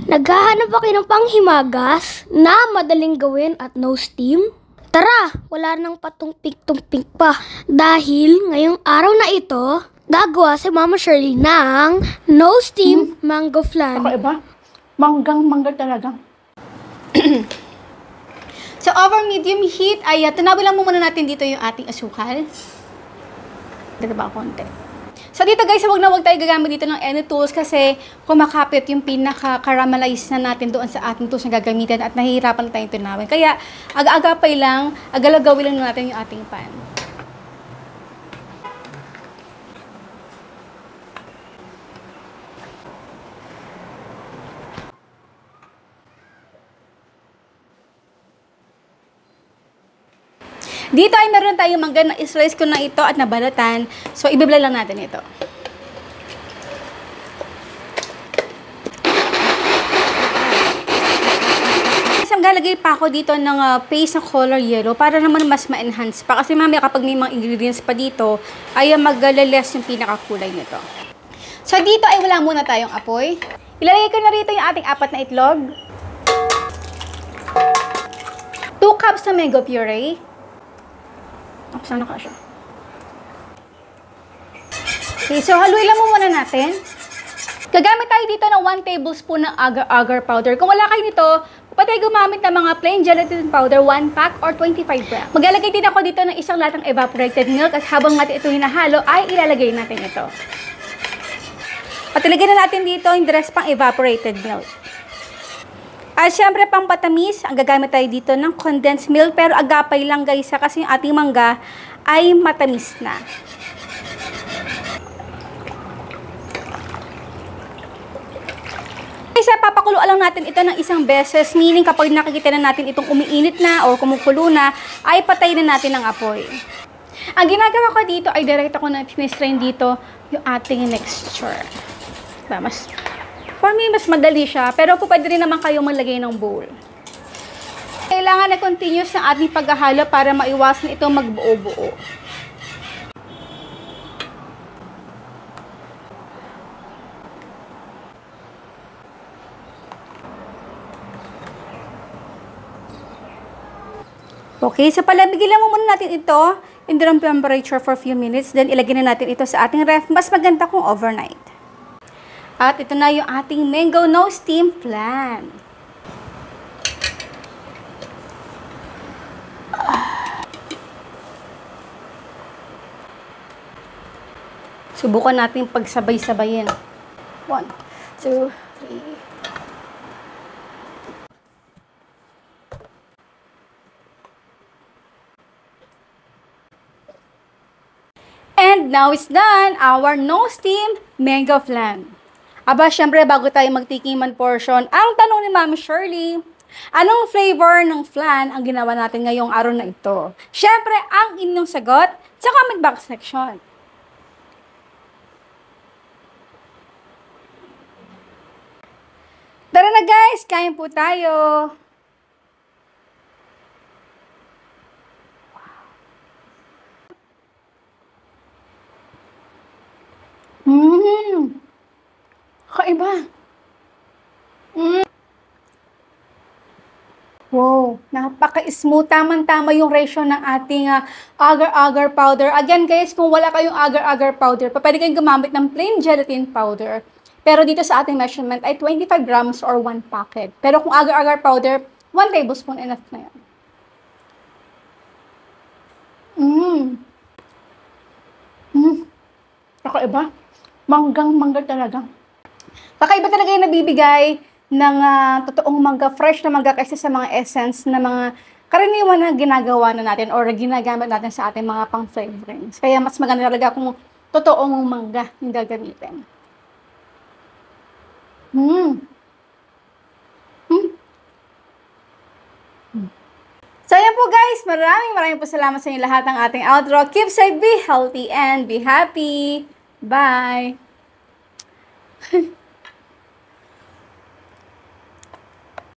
Naghahanap ako ng panghimagas na madaling gawin at no steam? Tara, wala nang patumpik-tumpik pa dahil ngayong araw na ito, gagawa si Mama Shirley ng no steam mango flan. Kakaiba? Manggang-mangga talaga. So, over medium heat, ay tunawin lang muna natin dito yung ating asukal. Dito ba konti? So, dito guys, wag tayo gagamit dito ng any tools kasi kumakapit yung pinaka-caramelize na natin doon sa ating tools na gagamitin at nahihirapan na tayong tunawin. Kaya, aga-agapay lang, agalagawin lang natin yung ating pan. Dito ay meron tayong mangga na slice ko na ito at nabalatan. So, ibibla lang natin ito. Maglalagay pa ako dito ng paste na color yellow para naman mas ma-enhance pa. Kasi mamaya kapag may mga ingredients pa dito, ay mag-less yung pinakakulay nito. So, dito ay wala muna tayong apoy. Ilalagay ko na rito yung ating 4 na itlog. 2 cups na mango puree. Sana ka siya. Okay, so haluin lang muna natin. Gagamit tayo dito ng 1 tablespoon ng agar-agar powder. Kung wala kayo nito, pwede tayo gumamit ng mga plain gelatin powder, 1 pack or 25 grams. Maglalagay din ako dito ng isang latang evaporated milk at habang natin ito hinahalo, ay ilalagay natin ito. At ilagay na natin dito yung rest pang evaporated milk. At syempre, pang patamis, ang gagamit tayo dito ng condensed milk. Pero agapay lang guys, kasi yung ating mangga ay matamis na. Kasi papakuluan lang natin ito ng isang beses. Meaning, kapag nakikita na natin itong umiinit na o kumukulo na, ay patay na natin ang apoy. Ang ginagawa ko dito ay direct ako na tinistrain dito yung ating mixture. For me, mas madali siya, pero pwede rin naman kayo maglagay ng bowl. Kailangan na continuous ng ating paghahalo para maiwasan itong magbuo-buo. Okay, so palamigin lang muna natin ito in the room temperature for a few minutes, then ilagay na natin ito sa ating ref. Mas maganda kung overnight. At ito na yung ating mango no steam flan. Subukan natin pagsabay-sabayin. 1, 2, 3. And now it's done, our no steam mango flan. Aba, syempre, bago tayo magtikiman portion, ang tanong ni Mami Shirley, anong flavor ng flan ang ginawa natin ngayong araw na ito? Syempre, ang inyong sagot sa comment box section. Tara na guys, kain po tayo! Kakaiba. Wow, napaka-smooth. Tama-tama yung ratio ng ating agar-agar powder. Again guys, kung wala kayong agar-agar powder, pwede kayong gumamit ng plain gelatin powder. Pero dito sa ating measurement ay 25 grams or 1 packet. Pero kung agar-agar powder, 1 tablespoon enough na yan. Kakaiba. Manggang-mangga talaga. Kakaiba talaga yung nabibigay ng totoong mangga, fresh na mangga kaysa sa mga essence na mga karaniwan na ginagawa na natin or ginagamit natin sa ating mga pang-flavorings. Kaya mas maganda talaga kung totoong mangga yung gagamitin. So ayan po guys, maraming po salamat sa inyo lahat ng ating outro. Keep safe, be healthy, and be happy. Bye!